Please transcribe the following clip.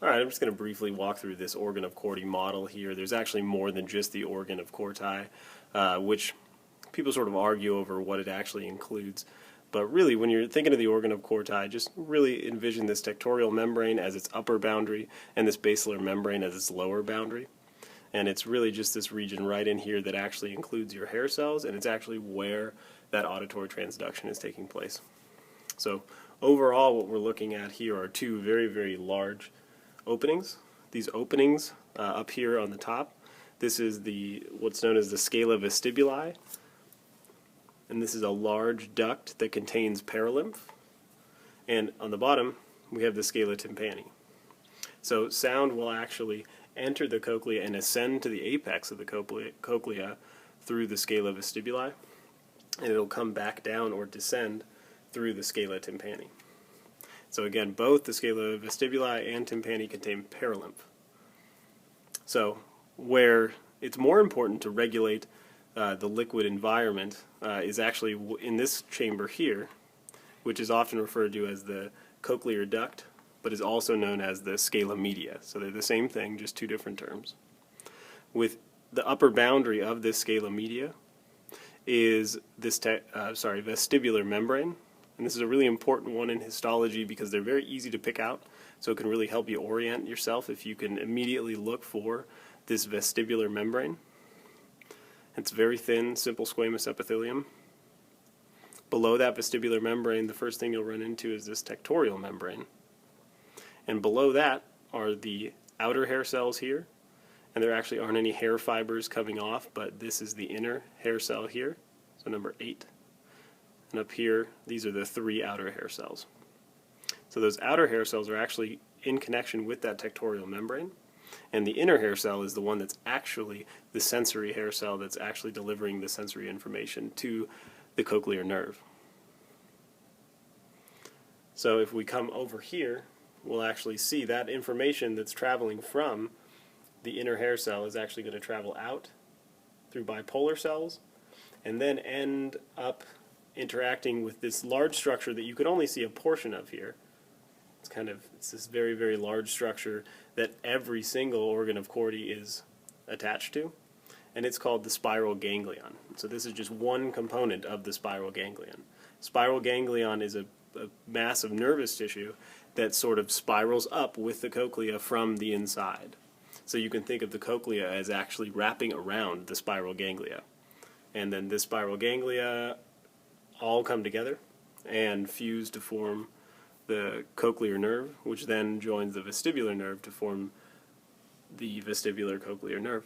Alright, I'm just going to briefly walk through this organ of Corti model here. There's actually more than just the organ of Corti, which people sort of argue over what it actually includes. But really, when you're thinking of the organ of Corti, just really envision this tectorial membrane as its upper boundary and this basilar membrane as its lower boundary. And it's really just this region right in here that actually includes your hair cells, and it's actually where that auditory transduction is taking place. So overall, what we're looking at here are two very, very large openings. These openings up here on the top, this is what's known as the scala vestibuli, and this is a large duct that contains paralymph, and on the bottom we have the scala tympani. So sound will actually enter the cochlea and ascend to the apex of the cochlea through the scala vestibuli, and it'll come back down or descend through the scala tympani. So again, both the scala vestibuli and tympani contain paralymph. So where it's more important to regulate the liquid environment is actually in this chamber here, which is often referred to as the cochlear duct, but is also known as the scala media. So they're the same thing, just two different terms. With the upper boundary of this scala media is this vestibular membrane. And this is a really important one in histology because they're very easy to pick out, so it can really help you orient yourself if you can immediately look for this vestibular membrane. It's very thin, simple squamous epithelium. Below that vestibular membrane, the first thing you'll run into is this tectorial membrane. And below that are the outer hair cells here, and there actually aren't any hair fibers coming off, but this is the inner hair cell here, so number 8. And up here, these are the 3 outer hair cells. So those outer hair cells are actually in connection with that tectorial membrane, and the inner hair cell is the one that's actually the sensory hair cell that's actually delivering the sensory information to the cochlear nerve. So if we come over here, we'll actually see that information that's traveling from the inner hair cell is actually going to travel out through bipolar cells and then end up interacting with this large structure that you can only see a portion of here. It's this very, very large structure that every single organ of Corti is attached to, and it's called the spiral ganglion. So this is just one component of the spiral ganglion. Spiral ganglion is a mass of nervous tissue that sort of spirals up with the cochlea from the inside. So you can think of the cochlea as actually wrapping around the spiral ganglia. And then this spiral ganglia all come together and fuse to form the cochlear nerve, which then joins the vestibular nerve to form the vestibular cochlear nerve.